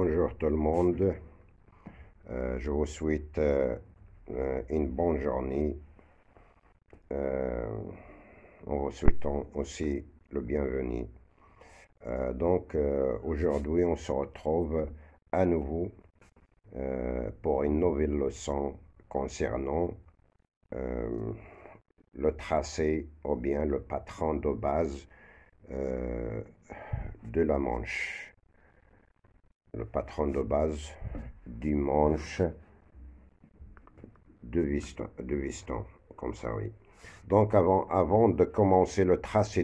Bonjour tout le monde. Je vous souhaite une bonne journée en vous souhaitant aussi le bienvenu. Aujourd'hui, on se retrouve à nouveau pour une nouvelle leçon concernant le tracé ou bien le patron de base de la manche. Le patron de base du manche de Whiston, comme ça, oui. Donc, avant de commencer le tracé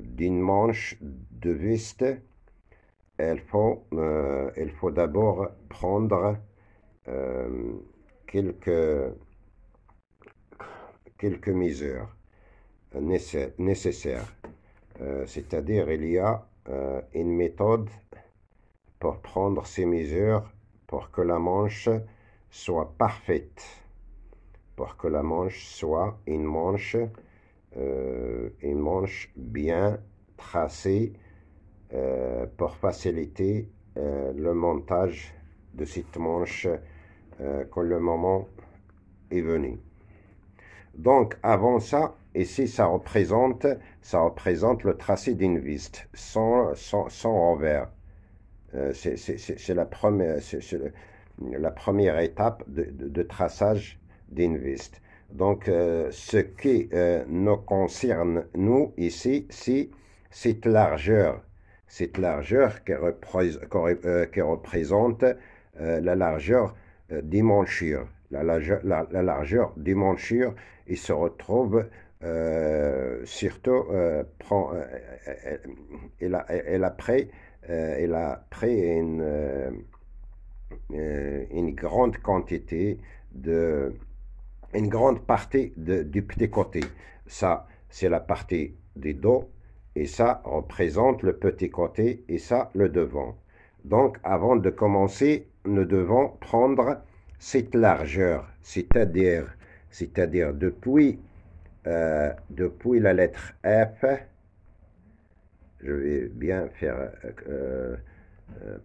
d'une manche de Whist, il faut d'abord prendre quelques mesures nécessaires. C'est-à-dire, il y a une méthode pour prendre ces mesures pour que la manche soit parfaite, pour que la manche soit une manche bien tracée pour faciliter le montage de cette manche quand le moment est venu. Donc, avant ça, ici, ça représente le tracé d'une Whist, sans revers. C'est la première étape de traçage d'une Whist. Donc, ce qui nous concerne, nous, ici, c'est cette largeur qui représente la largeur des manchures. La largeur des manchures, il se retrouve surtout, elle a pris une grande quantité une grande partie du petit côté. Ça, c'est la partie du dos, et ça représente le petit côté, et ça, le devant. Donc, avant de commencer, nous devons prendre cette largeur, c'est-à-dire depuis la lettre F, je vais bien faire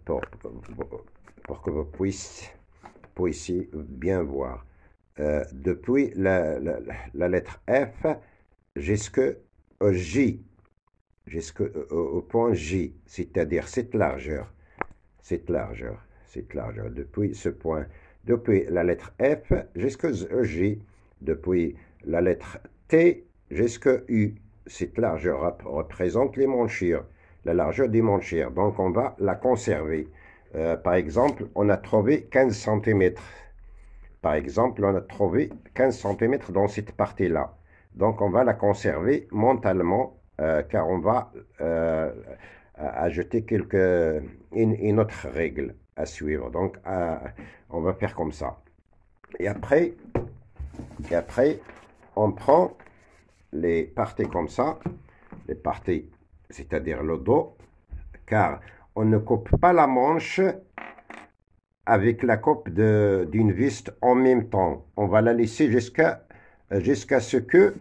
pour que vous puissiez bien voir. Depuis la lettre F jusqu'au J, jusqu'au point J, c'est-à-dire cette largeur, depuis ce point, depuis la lettre F jusqu'au J, depuis la lettre T jusqu'au U. Cette largeur représente les manchures, la largeur des manchures. Donc, on va la conserver. Par exemple, on a trouvé 15 cm. Par exemple, on a trouvé 15 cm dans cette partie-là. Donc, on va la conserver mentalement, car on va ajouter une autre règle à suivre. Donc, on va faire comme ça. Et après, on prend les parties comme ça, les parties, c'est-à-dire le dos, car on ne coupe pas la manche avec la coupe d'une Whist en même temps. On va la laisser jusqu'à ce que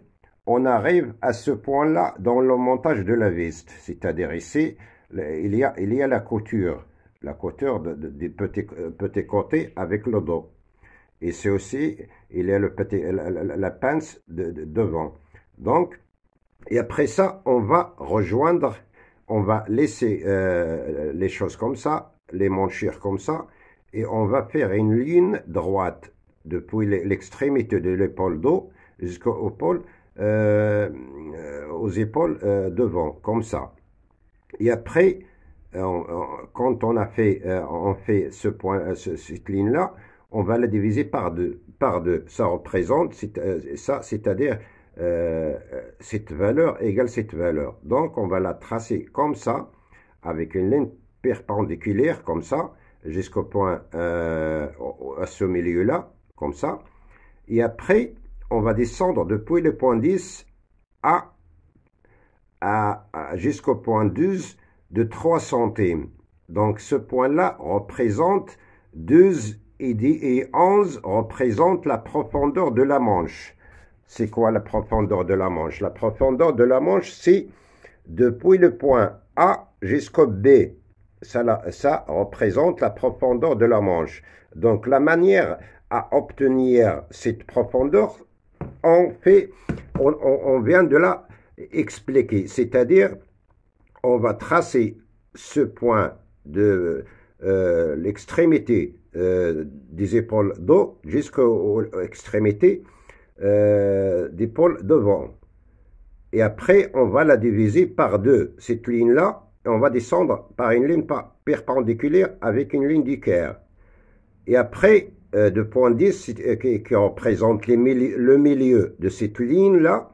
on arrive à ce point-là dans le montage de la Whist. C'est-à-dire ici, il y a la couture des petits côtés avec le dos. Et c'est aussi, il y a la pince devant. Donc, et après ça, on va laisser les choses comme ça, les manchures comme ça, et on va faire une ligne droite depuis l'extrémité de l'épaule dos jusqu'aux épaules devant, comme ça. Et après, quand on fait cette ligne-là, on va la diviser par deux. Ça représente c'est-à-dire cette valeur égale cette valeur. Donc, on va la tracer comme ça, avec une ligne perpendiculaire, comme ça, jusqu'au point, à ce milieu-là, comme ça. Et après, on va descendre depuis le point 10 jusqu'au point 12 de 3 centimes. Donc, ce point-là représente 12 et 11 représente la profondeur de la manche. C'est quoi la profondeur de la manche? La profondeur de la manche, c'est depuis le point A jusqu'au B. Ça représente la profondeur de la manche. Donc, la manière à obtenir cette profondeur, on vient de la expliquer. C'est-à-dire, on va tracer ce point de l'extrémité des épaules dos jusqu'aux extrémités des pôles devant. Et après, on va la diviser par deux. Cette ligne-là, on va descendre par une ligne perpendiculaire avec une ligne d'équerre. Et après, de point 10, qui représente le milieu de cette ligne-là,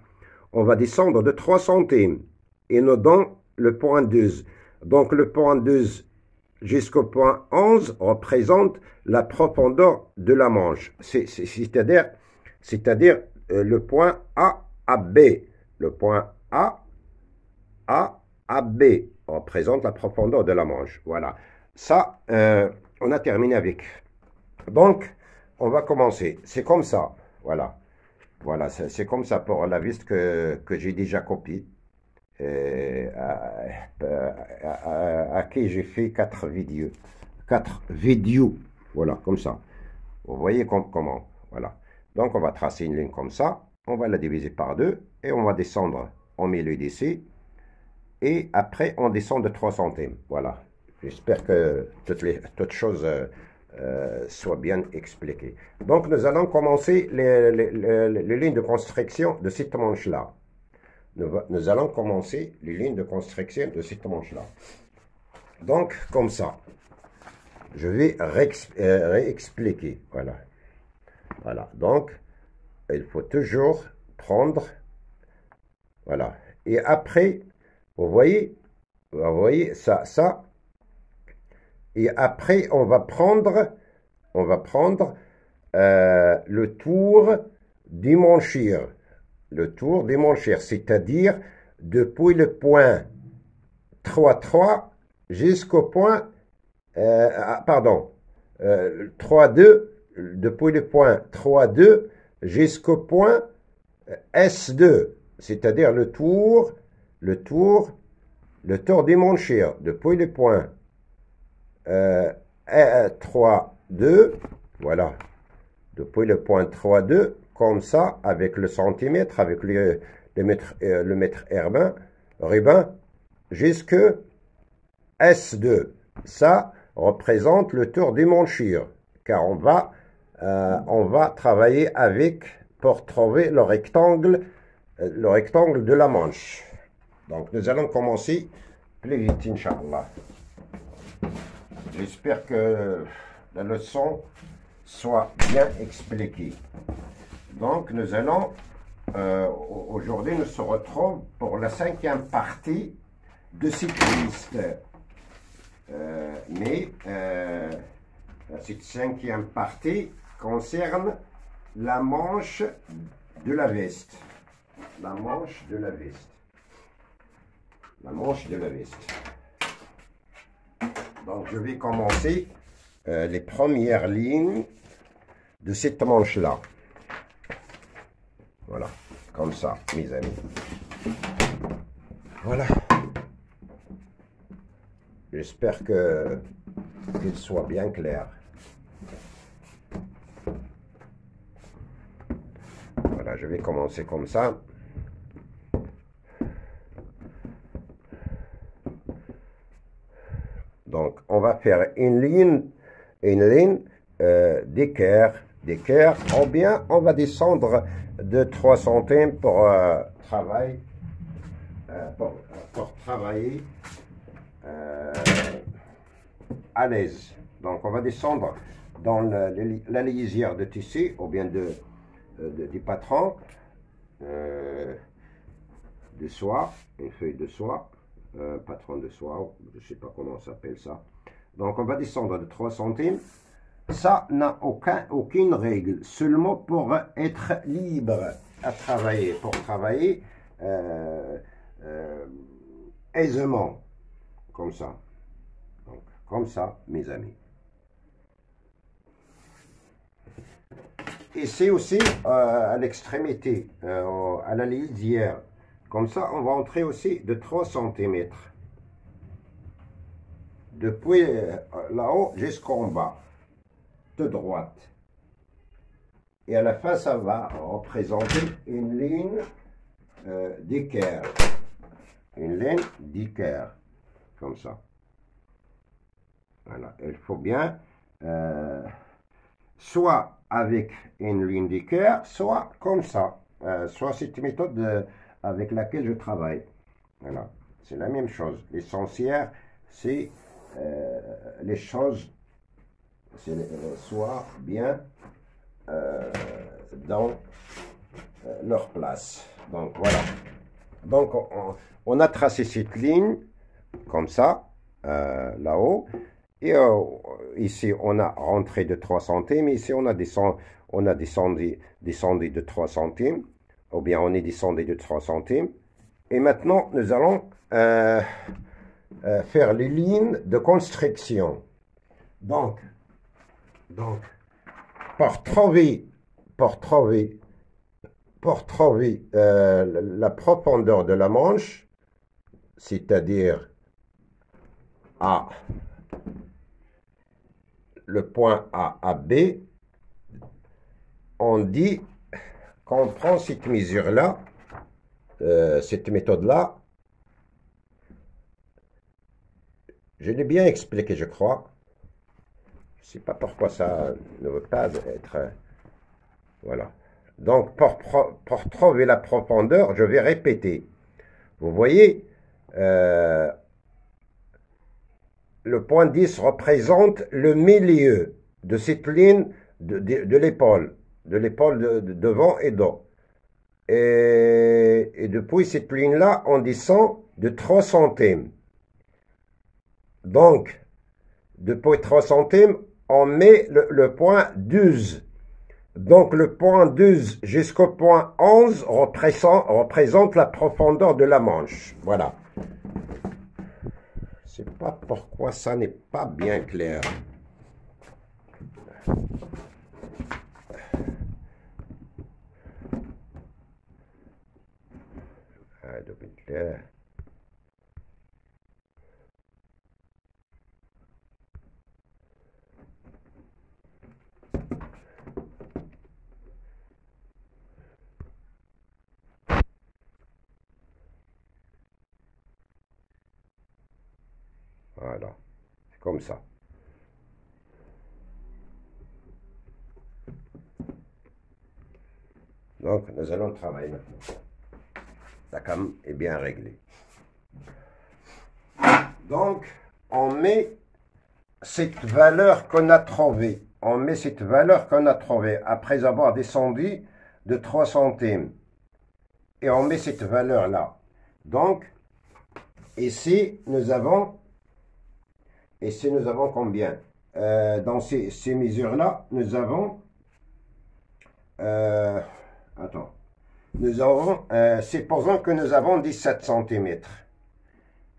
on va descendre de 3 centimes. Et nous donne le point 12. Donc, le point 12 jusqu'au point 11 représente la profondeur de la manche. C'est-à-dire le point A à B. Le point A à B représente la profondeur de la manche. Voilà. Ça, on a terminé avec. Donc, on va commencer. C'est comme ça. Voilà. Voilà, c'est comme ça pour la vis que j'ai déjà copiée. À qui j'ai fait 4 vidéos. 4 vidéos. Voilà, comme ça. Vous voyez comment. Voilà. Donc, on va tracer une ligne comme ça. On va la diviser par 2 et on va descendre au milieu d'ici. Et après, on descend de 3 centimes. Voilà. J'espère que toutes choses soient bien expliquées. Donc, nous allons commencer les lignes de construction de cette manche-là. Nous allons commencer les lignes de construction de cette manche-là. Donc, comme ça. Je vais réexpliquer. Voilà. Voilà. Donc, il faut toujours prendre. Voilà. Et après, vous voyez ça. Et après, on va prendre le tour du manchir. Le tour du manchir, c'est-à-dire depuis le point 3,3 jusqu'au point, 3,2, depuis le point 3,2 jusqu'au point S2, c'est-à-dire le tour du manchir, depuis le point 3,2, voilà, depuis le point 3,2, comme ça, avec le centimètre, avec le mètre ruban, jusque S2. Ça représente le tour du manchir, car on va travailler avec, pour trouver le rectangle de la manche. Donc, nous allons commencer plus vite, Inch'Allah. J'espère que la leçon soit bien expliquée. Donc, nous allons, aujourd'hui, nous se retrouvons pour la 5e partie de cette liste. Cette 5e partie concerne la manche de la veste. La manche de la veste. La manche de la veste. Donc, je vais commencer les premières lignes de cette manche-là. Voilà, comme ça, mes amis. Voilà. J'espère qu'il soit bien clair. Voilà, je vais commencer comme ça. Donc, on va faire une ligne d'équerre, ou bien on va descendre de 3 centimes pour travailler à l'aise. Donc, on va descendre dans la lisière de tissu, ou bien du patron, de soie, une feuille de soie, patron de soie, je ne sais pas comment on s'appelle ça. Donc, on va descendre de 3 centimes. Ça n'a aucune règle, seulement pour être libre à travailler, pour travailler aisément, comme ça. Donc, comme ça, mes amis. Et c'est aussi à l'extrémité, à la lisière, Comme ça, on va entrer aussi de 3 cm. Depuis là-haut jusqu'en bas, de droite. Et à la fin, ça va représenter une ligne d'équerre. Une ligne d'équerre, comme ça. Voilà, il faut bien, soit avec une ligne d'équerre, soit comme ça. Soit cette méthode avec laquelle je travaille. Voilà, c'est la même chose. L'essentiel, c'est les choses soient bien dans leur place. Donc voilà. Donc on a tracé cette ligne comme ça, là-haut. Et ici, on a rentré de 3 centimes. Ici, on a descendu de 3 centimes. Ou bien, on est descendu de 3 centimes. Et maintenant, nous allons faire les lignes de construction. Donc pour trouver la profondeur de la manche, c'est-à-dire le point A à B, on dit qu'on prend cette mesure-là, cette méthode-là. Je l'ai bien expliqué, je crois. Je ne sais pas pourquoi ça ne veut pas être... voilà. Donc, pour trouver la profondeur, je vais répéter. Vous voyez, le point 10 représente le milieu de cette ligne de l'épaule. De l'épaule de devant et dos. Et depuis cette ligne-là, on descend de 3 centimes. Donc, depuis 3 centimes, on met le point 12. Donc, le point 12 jusqu'au point 11 représente la profondeur de la manche. Voilà. Je ne sais pas pourquoi ça n'est pas bien clair. Clair. Voilà, c'est comme ça. Donc, nous allons travailler maintenant. La cam est bien réglée. Donc, on met cette valeur qu'on a trouvée. On met cette valeur qu'on a trouvée après avoir descendu de 3 centimes. Et on met cette valeur-là. Donc, ici, nous avons combien? Dans ces mesures-là, nous avons... attends. Nous avons, supposons que nous avons 17 cm.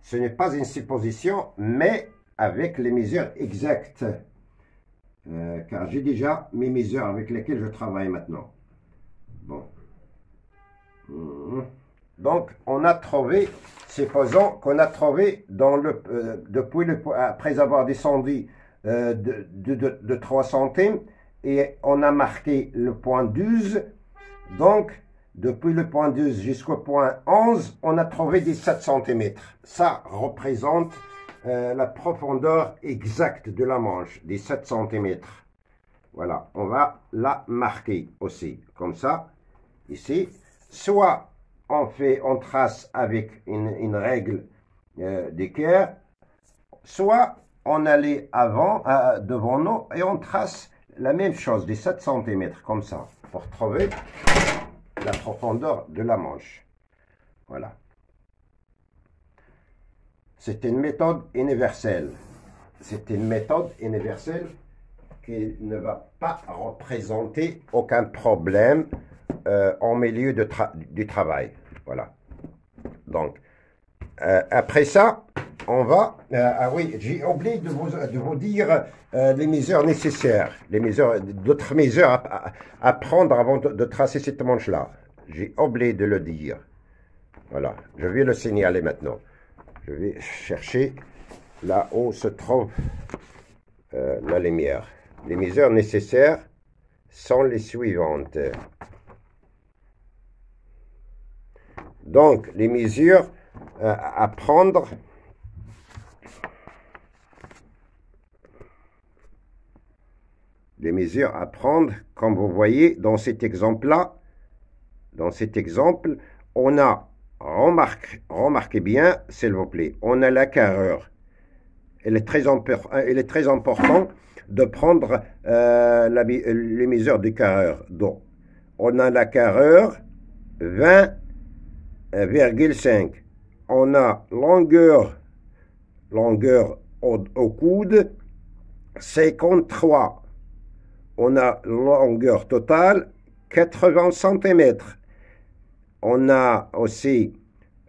Ce n'est pas une supposition, mais avec les mesures exactes. Car j'ai déjà mes mesures avec lesquelles je travaille maintenant. Bon. Donc, on a trouvé, supposons qu'on a trouvé dans après avoir descendu de 3 centimes, et on a marqué le point 12. Donc, depuis le point 12 jusqu'au point 11, on a trouvé 17 cm. Ça représente la profondeur exacte de la manche, 17 cm. Voilà, on va la marquer aussi, comme ça, ici. Soit on trace avec une règle d'équerre, soit on allait devant nous et on trace la même chose, 17 cm, comme ça, pour trouver la profondeur de la manche. Voilà. C'est une méthode universelle. C'est une méthode universelle qui ne va pas représenter aucun problème en milieu du travail. Voilà. Donc, après ça, on va... ah oui, j'ai oublié de vous dire les mesures nécessaires, d'autres mesures à prendre avant de tracer cette manche-là. J'ai oublié de le dire. Voilà, je vais le signaler maintenant. Je vais chercher là où se trouve la lumière. Les mesures nécessaires sont les suivantes. Donc, les mesures à prendre. Les mesures à prendre, comme vous voyez dans cet exemple-là, on a, remarquez bien, s'il vous plaît, on a la carreur. Il est très important de prendre les mesures de carreur. Donc, on a la carreur 20,5. On a longueur au coude 53. On a longueur totale 80 cm. On a aussi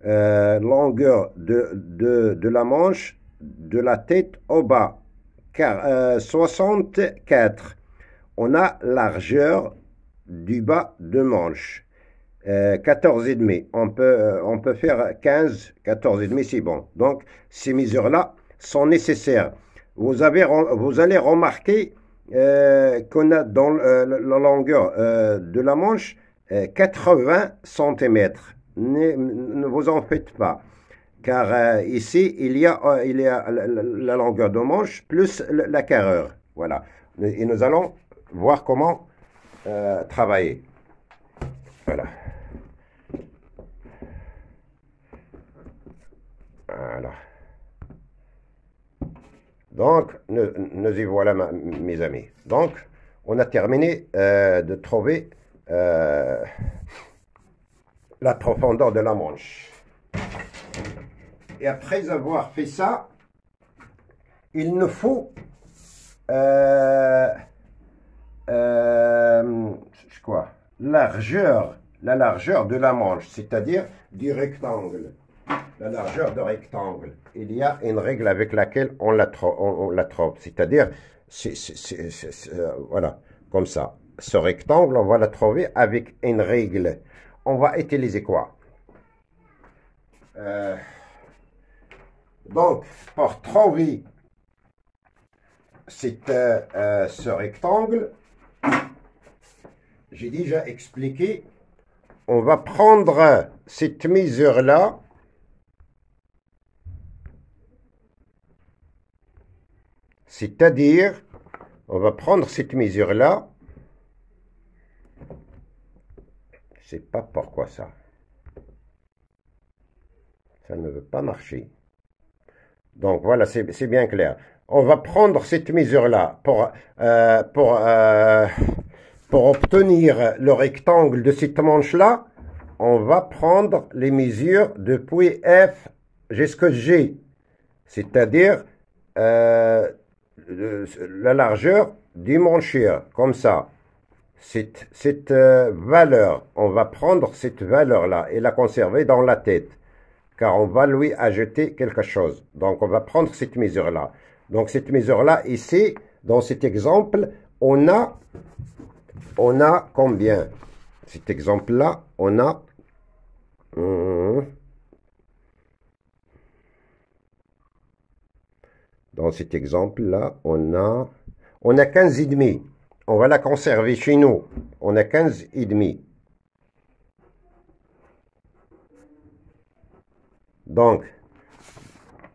longueur de la manche de la tête au bas 64. On a largeur du bas de manche 14,5. On peut faire 15, 14,5, c'est bon. Donc, ces mesures-là sont nécessaires. Vous allez remarquer qu'on a dans la longueur de la manche 80 cm. Ne vous en faites pas, car ici, il y a la longueur de manche plus la carreur. Voilà. Et nous allons voir comment travailler. Voilà. Voilà. Donc, nous y voilà, mes amis. Donc, on a terminé de trouver la profondeur de la manche. Et après avoir fait ça, il nous faut quoi? La largeur de la manche, c'est-à-dire du rectangle. La largeur de rectangle. Il y a une règle avec laquelle on la trouve. C'est-à-dire, voilà, comme ça. Ce rectangle, on va la trouver avec une règle. On va utiliser quoi? Donc, pour trouver ce rectangle, j'ai déjà expliqué, on va prendre cette mesure-là. C'est-à-dire, on va prendre cette mesure-là. Je ne sais pas pourquoi ça. Ça ne veut pas marcher. Donc voilà, c'est bien clair. On va prendre cette mesure-là pour obtenir le rectangle de cette manche-là. On va prendre les mesures depuis F jusqu'à G. C'est-à-dire la largeur du manchir, comme ça. Cette valeur, on va prendre cette valeur-là et la conserver dans la tête, car on va lui ajouter quelque chose. Donc, on va prendre cette mesure-là. Donc, cette mesure-là, ici, dans cet exemple, on a combien? Cet exemple-là, on a... Dans cet exemple-là, on a 15,5. On va la conserver chez nous. On a 15,5. Donc,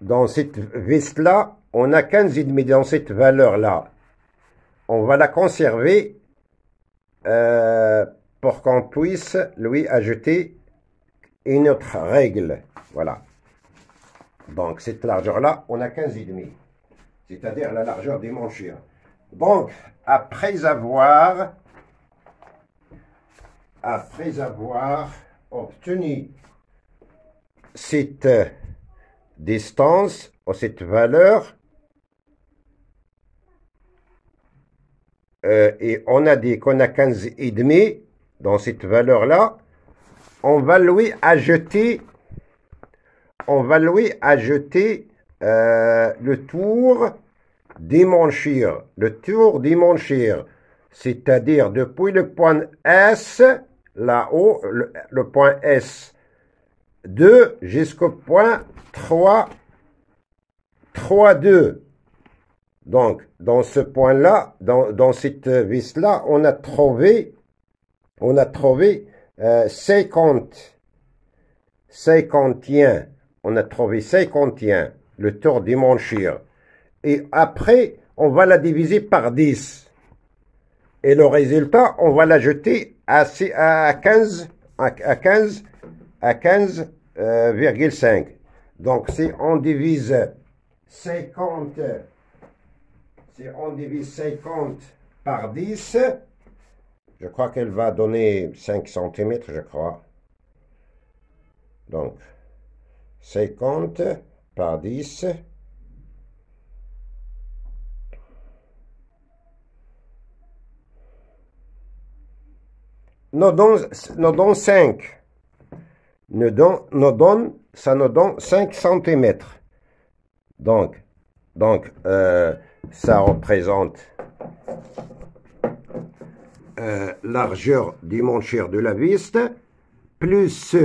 dans cette vis-là, on a 15,5 dans cette valeur-là. On va la conserver pour qu'on puisse lui ajouter une autre règle. Voilà. Donc, cette largeur-là, on a 15,5. C'est-à-dire la largeur des manchures. Donc, après avoir obtenu cette distance ou cette valeur, et on a dit qu'on a 15,5 dans cette valeur-là, on va lui ajouter le tour des manchures. Le tour des manchures, c'est-à-dire depuis le point S, là-haut, le point S, 2 jusqu'au point 3, 3, 2. Donc, dans ce point-là, dans cette vis-là, on a trouvé 50, 51. On a trouvé 51, le tour du manchir. Et après, on va la diviser par 10. Et le résultat, on va l'ajouter à 15,5. Donc, si on divise 50, par 10, je crois qu'elle va donner 5 cm, je crois. Donc, 50 par 10. Nous donne 5. Ça nous donne 5 cm. Donc, ça représente largeur du manchir de la vis plus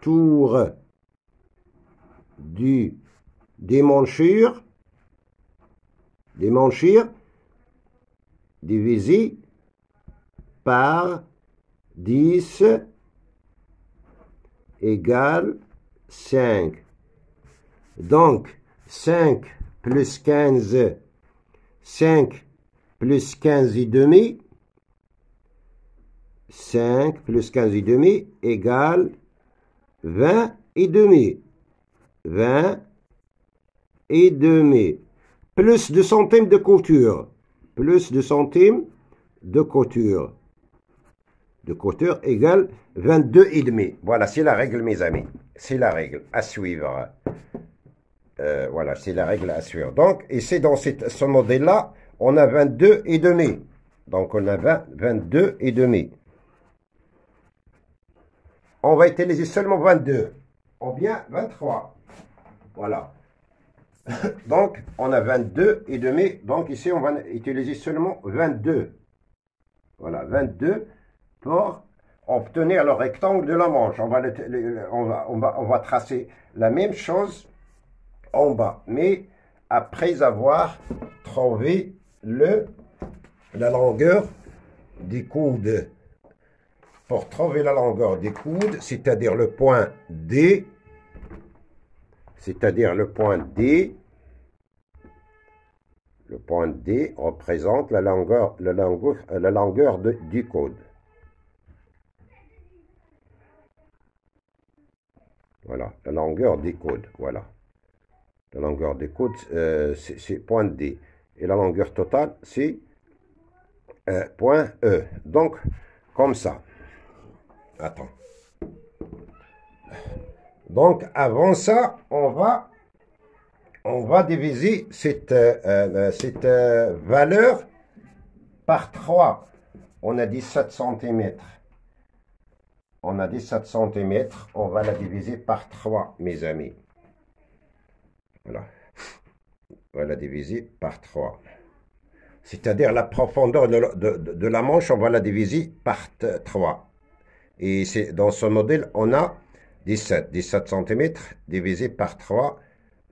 tour des manchures divisé par 10 égale 5. Donc, 5 plus 15, 5 plus 15 et demi, 5 plus 15 et demi égale 20 et demi. 20 et demi. Plus 2 centimes de couture. Plus 2 centimes de couture. De couture égale 22 et demi. Voilà, c'est la règle, mes amis. C'est la règle à suivre. Voilà, c'est la règle à suivre. Donc, ici, dans ce modèle-là, on a 22 et demi. Donc, on a 22 et demi. On va utiliser seulement 22. Ou bien 23. Voilà. Donc, on a 22 et demi. Donc, ici, on va utiliser seulement 22. Voilà, 22 pour obtenir le rectangle de la manche. On va tracer la même chose en bas. Mais après avoir trouvé la longueur des coudes. Pour trouver la longueur des coudes, c'est-à-dire le point D, le point D représente la longueur du coude. Voilà, la longueur des coudes, voilà. La longueur des coudes, c'est point D. Et la longueur totale, c'est point E. Donc, comme ça. Attends. Donc, avant ça, on va diviser cette valeur par 3. On a 17 cm. On a 17 cm. On va la diviser par 3, mes amis. Voilà. On va la diviser par 3. C'est-à-dire la profondeur de la manche, on va la diviser par 3. Et dans ce modèle, on a 17 cm divisé par 3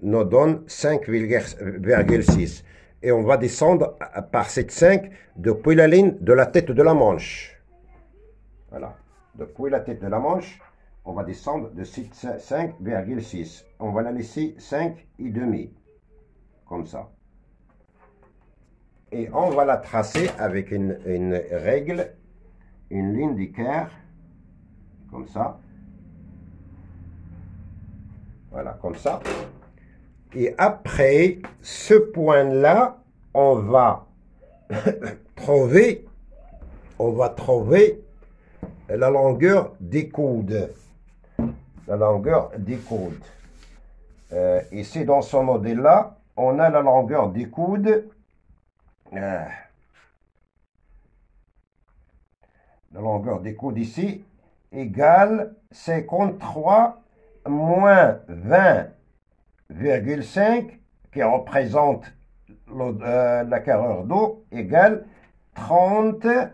nous donne 5,6. Et on va descendre par cette 5 depuis la ligne de la tête de la manche. Voilà. Depuis la tête de la manche, on va descendre de 5,6. On va la laisser 5,5. Comme ça. Et on va la tracer avec une règle, une ligne d'équerre. Comme ça. Voilà, comme ça. Et après ce point-là, on va trouver la longueur des coudes. La longueur des coudes. Ici, dans ce modèle-là, on a la longueur des coudes. La longueur des coudes ici égale 53 moins 20,5 qui représente la carrure d'eau égale 30,5.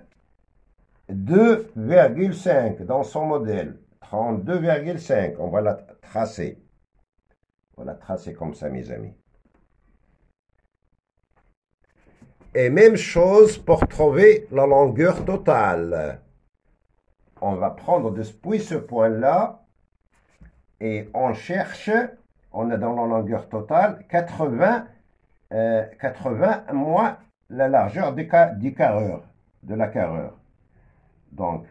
32,5 dans son modèle. 32,5. On va la tracer. On va la tracer comme ça, mes amis. Et même chose pour trouver la longueur totale. On va prendre depuis ce point-là et on cherche, on est dans la longueur totale, 80 moins la largeur du carreur, de la carreur. Donc,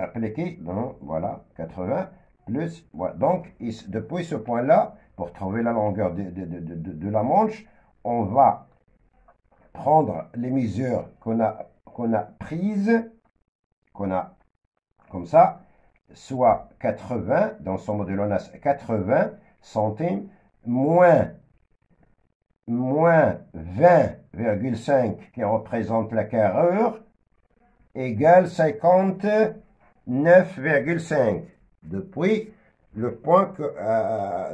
appliquer, voilà, 80 plus, voilà. Donc, depuis ce point-là, pour trouver la longueur de la manche, on va prendre les mesures qu'on a prises, qu'on a comme ça, soit 80, dans son modèle on a 80 centimes, moins 20,5 qui représente la carrure, égale 59,5. Depuis le point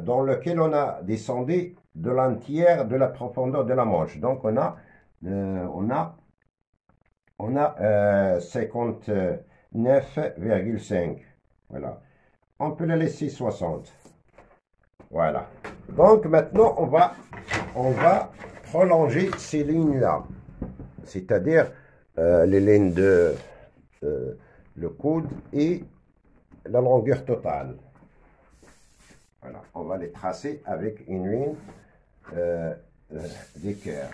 dans lequel on a descendu de l'entière de la profondeur de la manche. Donc on a 59,5. Voilà. On peut la laisser 60. Voilà. Donc maintenant on va prolonger ces lignes-là. C'est-à-dire les lignes de le coude et la longueur totale. Voilà. On va les tracer avec une ligne d'équerre.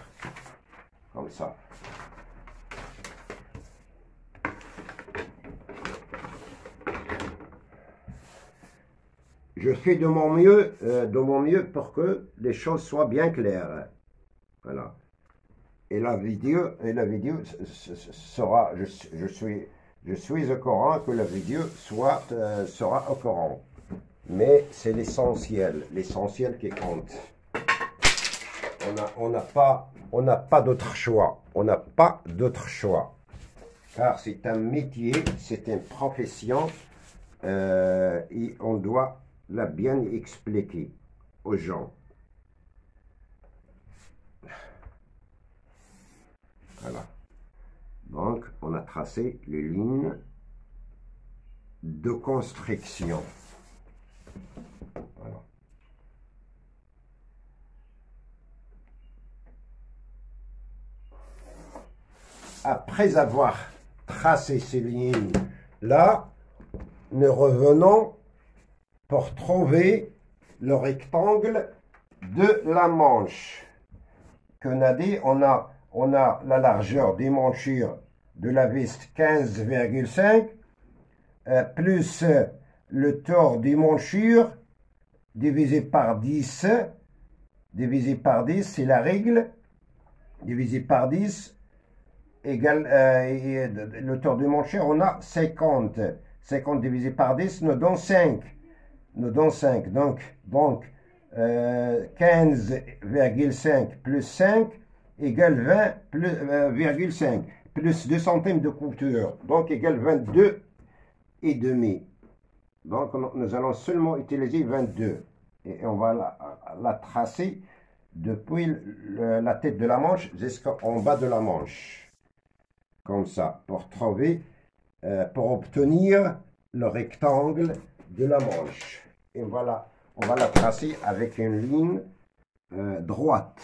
Comme ça. Je fais de mon mieux pour que les choses soient bien claires. Voilà. Et la vidéo sera, je suis au courant que la vidéo sera au courant. Mais c'est l'essentiel qui compte. On n'a pas d'autre choix. On n'a pas d'autre choix. Car c'est un métier, c'est une profession, et on doit la bien expliquer aux gens. Voilà. Donc, on a tracé les lignes de construction. Voilà. Après avoir tracé ces lignes-là, nous revenons pour trouver le rectangle de la manche. Qu'on a dit, on a la largeur des manchures de la veste 15,5 plus le tour des manchures divisé par 10. Divisé par 10, c'est la règle. Divisé par 10 égale le tour des manchures, on a 50. 50 divisé par 10 nous donne 5. Nous donne 5. Donc 15,5 plus 5 égale 20 plus 5 plus 2 centimes de couture, donc égale 22 et demi. Donc nous allons seulement utiliser 22 et on va la tracer depuis la tête de la manche jusqu'en bas de la manche, comme ça, pour obtenir le rectangle de la manche. Et voilà, on va la tracer avec une ligne droite.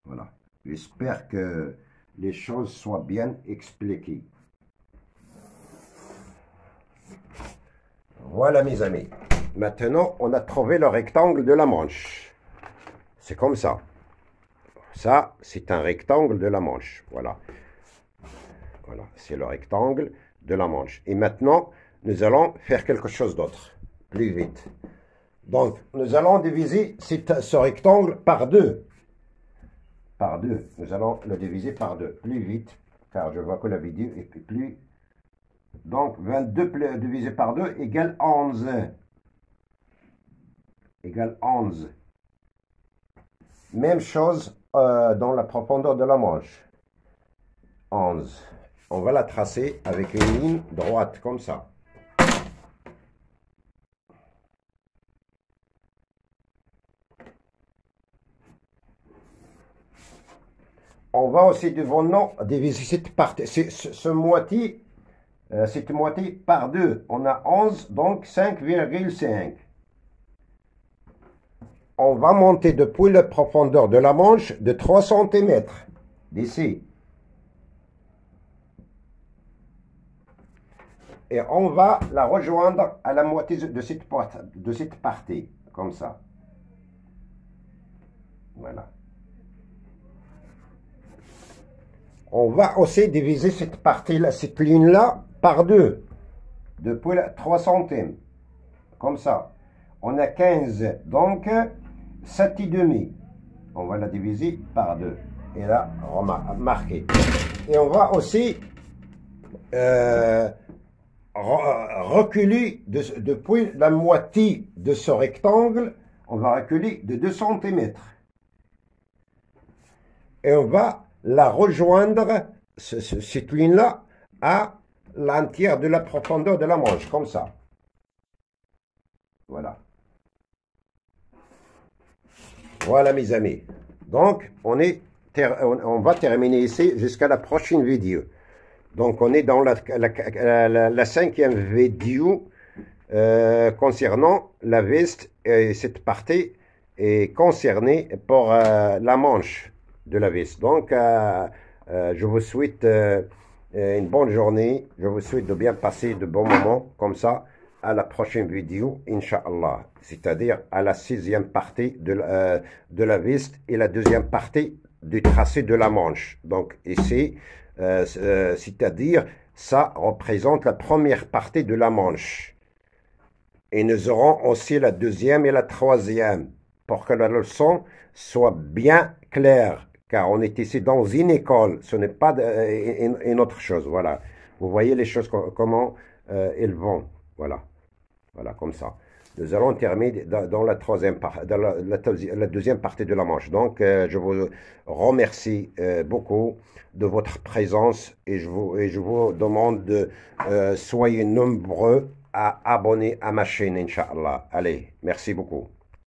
Voilà. J'espère que les choses soient bien expliquées. Voilà mes amis. Maintenant, on a trouvé le rectangle de la manche. C'est comme ça. Ça, c'est un rectangle de la manche. Voilà. Voilà, c'est le rectangle de la manche. Et maintenant, nous allons faire quelque chose d'autre. Plus vite. Donc, nous allons diviser ce rectangle par 2. Par 2. Nous allons le diviser par 2. Plus vite, car je vois que la vidéo est plus. Donc, 22 divisé par 2 égale 11. Égale 11. Même chose dans la profondeur de la manche. 11. On va la tracer avec une ligne droite, comme ça. On va aussi devant nous diviser cette partie, cette moitié par 2. On a 11, donc 5,5. On va monter depuis la profondeur de la manche de 3 cm. D'ici. Et on va la rejoindre à la moitié de cette partie. Comme ça. Voilà. On va aussi diviser cette partie-là, cette ligne-là, par 2. Depuis 3 centimes. Comme ça. On a 15, donc 7,5. On va la diviser par 2. Et là, marqué. Et on va aussi reculer depuis la moitié de ce rectangle. On va reculer de 2 cm. Et on va la rejoindre, cette ligne-là, à l'entière de la profondeur de la manche, comme ça. Voilà. Voilà, mes amis. Donc, on va terminer ici jusqu'à la prochaine vidéo. Donc, on est dans la 5e vidéo concernant la veste. Et cette partie est concernée par la manche de la veste. Donc, je vous souhaite une bonne journée. Je vous souhaite de bien passer de bons moments comme ça. À la prochaine vidéo, Inch'Allah. C'est-à-dire à la 6e partie de la veste et la 2e partie du tracé de la manche. Donc ici, c'est-à-dire ça représente la première partie de la manche. Et nous aurons aussi la 2e et la 3e pour que la leçon soit bien claire. Car on est ici dans une école, ce n'est pas une autre chose. Voilà. Vous voyez les choses, comment elles vont. Voilà. Voilà, comme ça. Nous allons terminer dans la 2e partie de la manche. Donc, je vous remercie beaucoup de votre présence et je vous demande de soyez nombreux à abonner à ma chaîne, Inch'Allah. Allez, merci beaucoup.